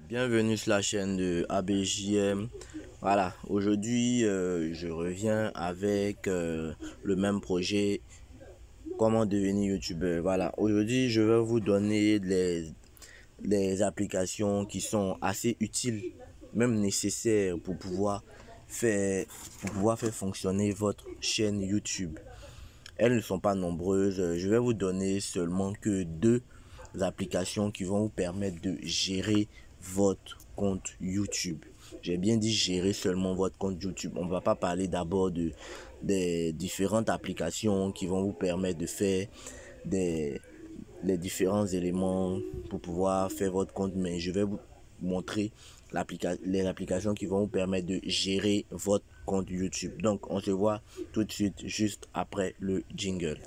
Bienvenue sur la chaîne de ABJM. Voilà, aujourd'hui je reviens avec le même projet, comment devenir youtubeur. Voilà, aujourd'hui je vais vous donner les applications qui sont assez utiles, même nécessaires pour pouvoir faire fonctionner votre chaîne YouTube. Elles ne sont pas nombreuses, je vais vous donner seulement que deux applications qui vont vous permettre de gérer votre compte YouTube. J'ai bien dit gérer seulement votre compte YouTube. On ne va pas parler d'abord des différentes applications qui vont vous permettre de faire les différents éléments pour pouvoir faire votre compte, mais je vais vous montrer les applications qui vont vous permettre de gérer votre compte YouTube. Donc on se voit tout de suite juste après le jingle.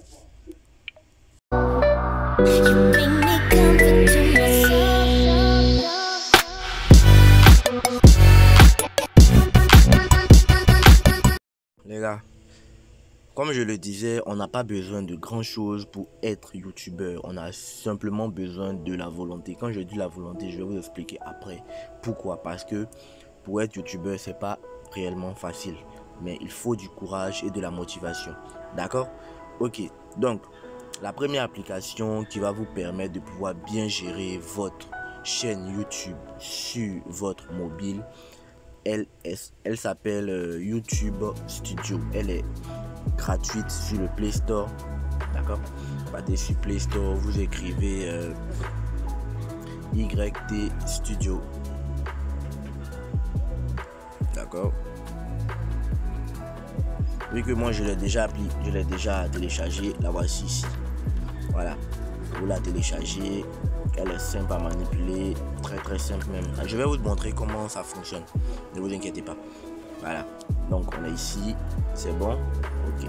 Les gars, comme je le disais, on n'a pas besoin de grand chose pour être youtubeur. On a simplement besoin de la volonté. Quand je dis la volonté, je vais vous expliquer après pourquoi. Parce que pour être youtubeur, c'est pas réellement facile, mais il faut du courage et de la motivation. D'accord? Ok, donc la première application qui va vous permettre de pouvoir bien gérer votre chaîne YouTube sur votre mobile, elle s'appelle YouTube Studio. Elle est gratuite sur le Play Store. D'accord? Partez sur Play Store, vous écrivez YT Studio. D'accord? Vu que moi je l'ai déjà téléchargé, la voici ici. Voilà, vous la téléchargez. Elle est simple à manipuler, très simple même. Je vais vous montrer comment ça fonctionne, ne vous inquiétez pas. Voilà, donc on est ici, c'est bon. Ok,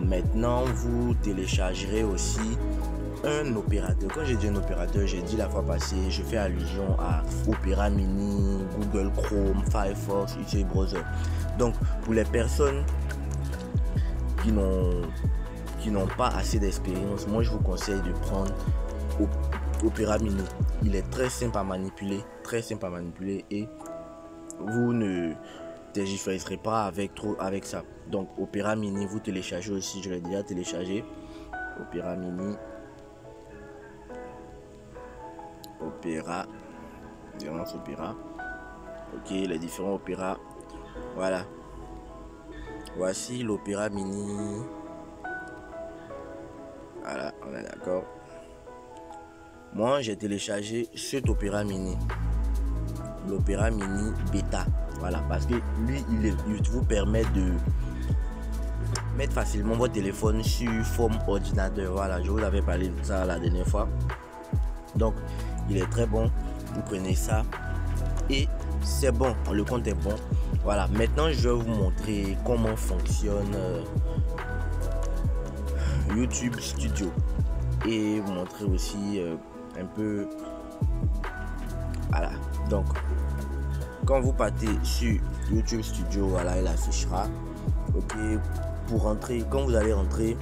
maintenant vous téléchargerez aussi un opérateur. Quand j'ai dit un opérateur, j'ai dit la fois passée, je fais allusion à Opera Mini, Google Chrome, Firefox, YouTube Browser. Donc pour les personnes qui n'ont pas assez d'expérience, moi je vous conseille de prendre Opera Mini. Il est très simple à manipuler, et vous ne tergiverserez pas avec ça. Donc Opera Mini, vous téléchargez aussi, je l'ai déjà téléchargé. Opera Mini, Opera, ok, les différents Opera. Voilà, voici l'Opera Mini. Voilà, on est d'accord. Moi j'ai téléchargé cet Opera Mini, l'Opera Mini Beta. Voilà, parce que lui il vous permet de mettre facilement votre téléphone sur forme ordinateur. Voilà, je vous avais parlé de ça la dernière fois. Donc il est très bon, vous prenez ça et c'est bon, le compte est bon. Voilà, maintenant je vais vous montrer comment fonctionne YouTube Studio et vous montrer aussi un peu. Voilà, donc quand vous partez sur YouTube Studio, voilà, il affichera. Ok, pour rentrer, quand vous allez rentrer,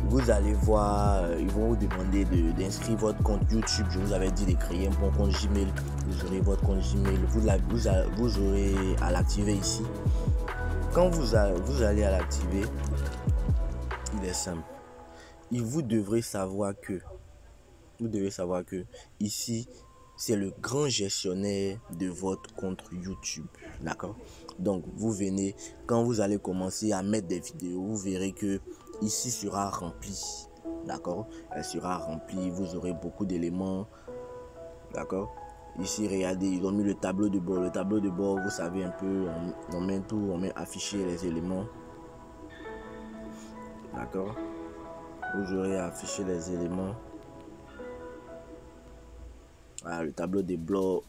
vous allez voir, ils vont vous demander d'inscrire votre compte YouTube. Je vous avais dit de créer un bon compte Gmail. Vous aurez votre compte Gmail, vous aurez à l'activer ici. Quand vous allez à l'activer, il est simple. Vous devez savoir que ici c'est le grand gestionnaire de votre compte YouTube. D'accord? Donc vous venez, quand vous allez commencer à mettre des vidéos, vous verrez que ici sera rempli. D'accord? Elle sera remplie, vous aurez beaucoup d'éléments. D'accord? Ici regardez, ils ont mis le tableau de bord. Le tableau de bord, vous savez un peu, on met tout, on met afficher les éléments. D'accord? Vous aurez affiché les éléments. Voilà, le tableau de bord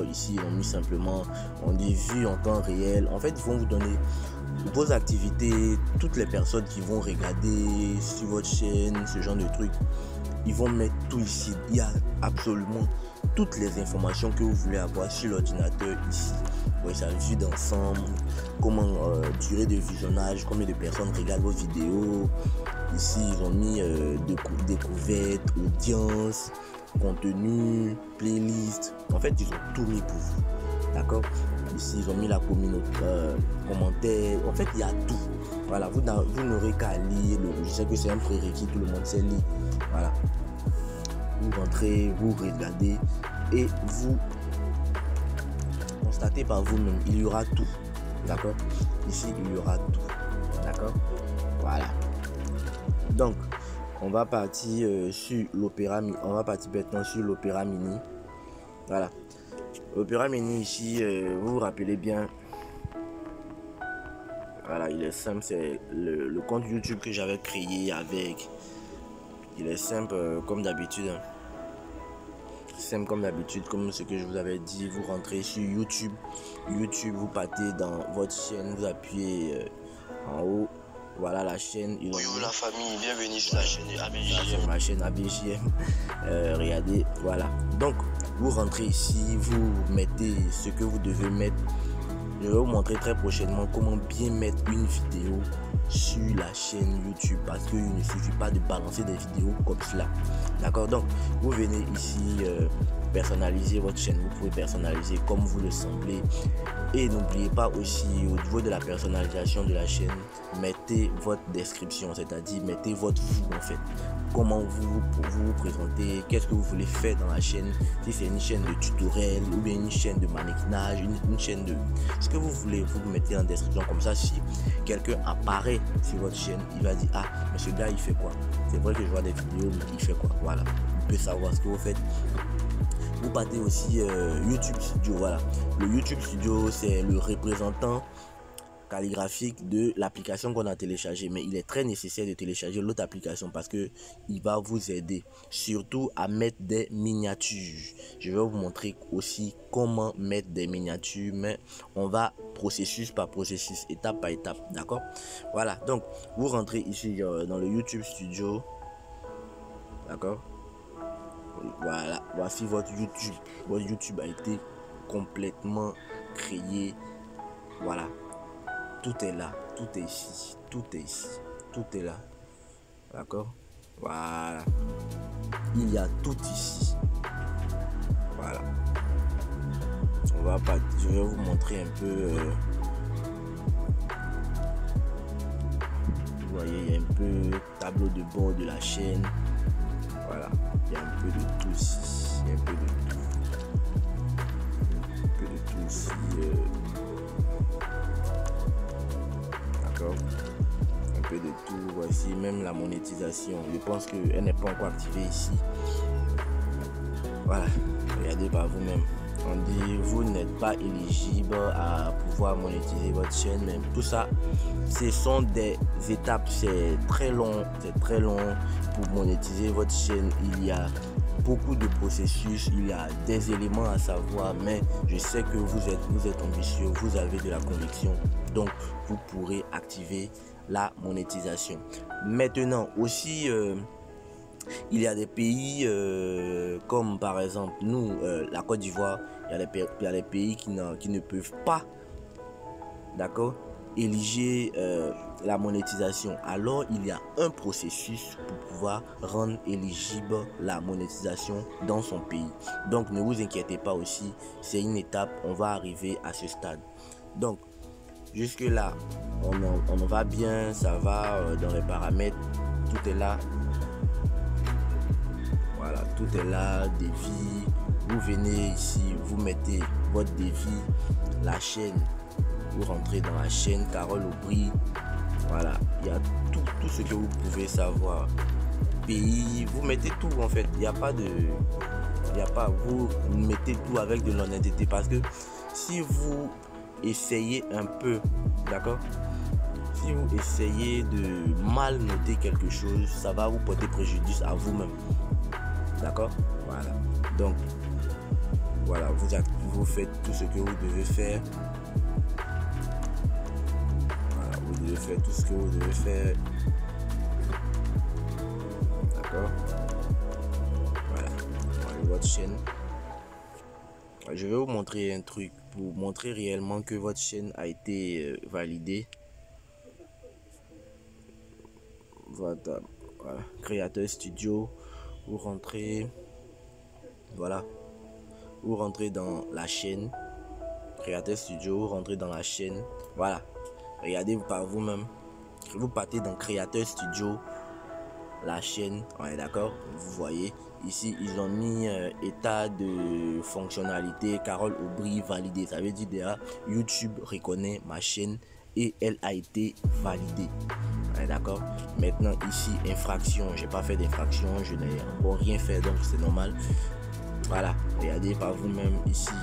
ici, on mis simplement, on dit vue en temps réel. En fait, ils vont vous donner vos activités, toutes les personnes qui vont regarder sur votre chaîne, ce genre de trucs. Ils vont mettre tout ici. Il y a absolument toutes les informations que vous voulez avoir sur l'ordinateur ici. Oui, ça vue d'ensemble, comment durée de visionnage, combien de personnes regardent vos vidéos. Ici, ils ont mis découverte, audience. contenu, playlist. En fait, ils ont tout mis pour vous. D'accord? Ici, ils ont mis la communauté, commentaires. En fait, il y a tout. Voilà, vous n'aurez qu'à lire. Je sais que c'est un prérequis, tout le monde sait lire. Voilà. Vous rentrez, vous regardez et vous constatez par vous-même. Il y aura tout. D'accord? Ici, il y aura tout. D'accord? Voilà. Donc, on va partir sur l'Opera. On va partir maintenant sur l'Opera Mini. Voilà. L'Opera Mini ici, vous vous rappelez bien. Voilà, il est simple. C'est le compte YouTube que j'avais créé avec. Il est simple comme d'habitude. Simple comme d'habitude, comme ce que je vous avais dit. Vous rentrez sur YouTube. YouTube, vous partez dans votre chaîne. Vous appuyez en haut. Voilà la chaîne. Bonjour la famille, bienvenue sur la chaîne ABJM. C'est ma chaîne ABJM. Regardez, voilà. Donc, vous rentrez ici, vous mettez ce que vous devez mettre. Je vais vous montrer très prochainement comment bien mettre une vidéo sur la chaîne YouTube, parce qu'il ne suffit pas de balancer des vidéos comme cela. D'accord? Donc, vous venez ici personnaliser votre chaîne. Vous pouvez personnaliser comme vous le semblez. Et n'oubliez pas aussi, au niveau de la personnalisation de la chaîne, mettez votre description, c'est-à-dire mettez votre vous en fait. Comment vous présentez, qu'est-ce que vous voulez faire dans la chaîne, si c'est une chaîne de tutoriel ou bien une chaîne de mannequinage, une chaîne de ce que vous voulez, vous mettez en description. Comme ça, si quelqu'un apparaît sur votre chaîne, il va dire: ah, mais ce gars il fait quoi? C'est vrai que je vois des vidéos, mais il fait quoi? Voilà, vous pouvez savoir ce que vous faites. Vous partez aussi YouTube Studio. Voilà, le YouTube Studio, c'est le représentant calligraphique de l'application qu'on a téléchargée, mais il est très nécessaire de télécharger l'autre application parce que il va vous aider surtout à mettre des miniatures. Je vais vous montrer aussi comment mettre des miniatures, mais on va processus par processus, étape par étape. D'accord? Voilà, donc vous rentrez ici dans le YouTube Studio. D'accord? Voilà, voici votre YouTube. Votre YouTube a été complètement créé. Voilà, tout est là, tout est ici, tout est ici, tout est là. D'accord? Voilà, il y a tout ici. Voilà, on va pas, je vais vous montrer un peu. Vous voyez, il y a un peu tableau de bord de la chaîne. Voilà, il y a un peu de tout ici, il y a un peu de tout. Un peu de tout ici. D'accord, un peu de tout. Voici même la monétisation. Je pense qu'elle n'est pas encore activée ici. Voilà, regardez par vous-même. On dit vous n'êtes pas éligible à pouvoir monétiser votre chaîne, mais tout ça, ce sont des étapes. C'est très long pour monétiser votre chaîne. Il y a beaucoup de processus, il y a des éléments à savoir, mais je sais que vous êtes ambitieux, vous avez de la conviction, donc vous pourrez activer la monétisation. Maintenant aussi, il y a des pays comme par exemple nous, la Côte d'Ivoire. Il y a des pays qui ne peuvent pas, d'accord, éliger la monétisation. Alors il y a un processus pour pouvoir rendre éligible la monétisation dans son pays. Donc ne vous inquiétez pas aussi, c'est une étape, on va arriver à ce stade. Donc jusque là on va bien, ça va dans les paramètres, tout est là. Voilà, tout est là, défi. Vous venez ici, vous mettez votre défi, la chaîne, vous rentrez dans la chaîne Carole Aubry. Voilà, il y a tout ce que vous pouvez savoir. Pays, vous mettez tout en fait. Il n'y a pas, vous mettez tout avec de l'honnêteté, parce que si vous essayez un peu, d'accord, si vous essayez de mal noter quelque chose, ça va vous porter préjudice à vous-même. D'accord? Voilà. Donc, voilà, vous faites tout ce que vous devez faire. Voilà, vous devez faire tout ce que vous devez faire. D'accord? Voilà. Voilà votre chaîne. Je vais vous montrer un truc pour montrer réellement que votre chaîne a été validée. Voilà. Créateur Studio. Vous rentrez. Voilà. Vous rentrez dans la chaîne Creator Studio, vous rentrez dans la chaîne. Voilà. Regardez par vous-même. Vous partez dans Creator Studio, la chaîne. Ouais, d'accord. Vous voyez ici, ils ont mis état de fonctionnalité Carole Aubry validé. Ça veut dire déjà YouTube reconnaît ma chaîne et elle a été validée. Ouais, d'accord. Maintenant ici infraction, j'ai pas fait d'infraction, je n'ai encore rien fait, donc c'est normal. Voilà, regardez par vous-même ici.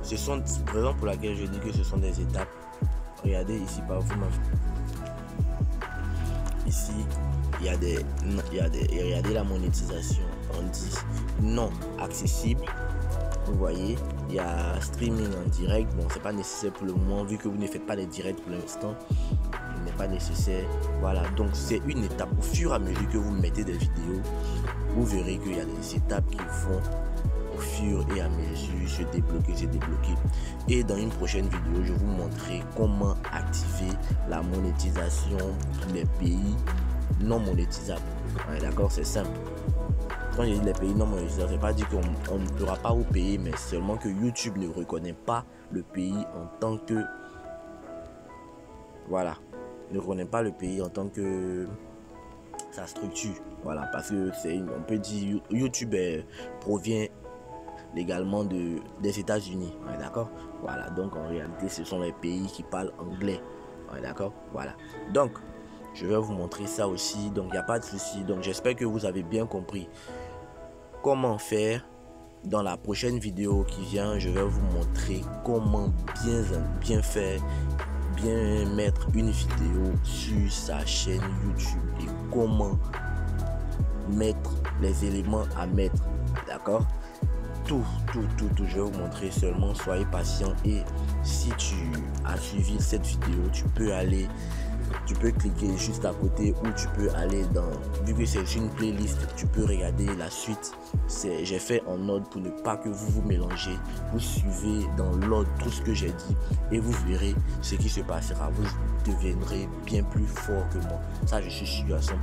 Ce sont les raisons pour laquelle je dis que ce sont des étapes. Regardez ici par vous-même. Ici, regardez la monétisation. On dit non accessible. Vous voyez, il y a streaming en direct. Bon, c'est pas nécessaire pour le moment vu que vous ne faites pas les directs pour l'instant. Il n'est pas nécessaire. Voilà, donc c'est une étape. Au fur et à mesure que vous mettez des vidéos, vous verrez qu'il y a des étapes qui vont au fur et à mesure se débloquer. Et dans une prochaine vidéo, je vous montrerai comment activer la monétisation pour les pays non monétisables. Ouais, d'accord, c'est simple. Quand je dis les pays non monétisables, c'est pas dire qu'on ne pourra pas vous payer, mais seulement que YouTube ne reconnaît pas le pays en tant que... Voilà. Ne reconnaît pas le pays en tant que sa structure. Voilà, parce que on peut dire YouTube provient légalement des États-Unis. Ouais, d'accord. Voilà, donc en réalité, ce sont les pays qui parlent anglais. Ouais, d'accord. Voilà. Donc, je vais vous montrer ça aussi. Donc, il n'y a pas de souci. Donc, j'espère que vous avez bien compris comment faire. Dans la prochaine vidéo qui vient, je vais vous montrer comment bien faire, bien mettre une vidéo sur sa chaîne YouTube et comment mettre les éléments à mettre. D'accord. Tout, je vais vous montrer, seulement soyez patient. Et si tu as suivi cette vidéo, tu peux cliquer juste à côté, ou tu peux aller dans, vu que c'est une playlist, tu peux regarder la suite. J'ai fait en ordre pour ne pas que vous mélangez. Vous suivez dans l'ordre tout ce que j'ai dit et vous verrez ce qui se passera. Vous deviendrez bien plus fort que moi, ça je suis sûr à 100%.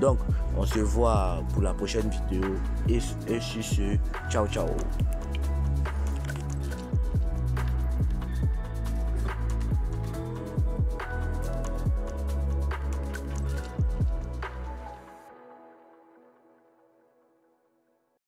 Donc on se voit pour la prochaine vidéo et sur ce, ciao.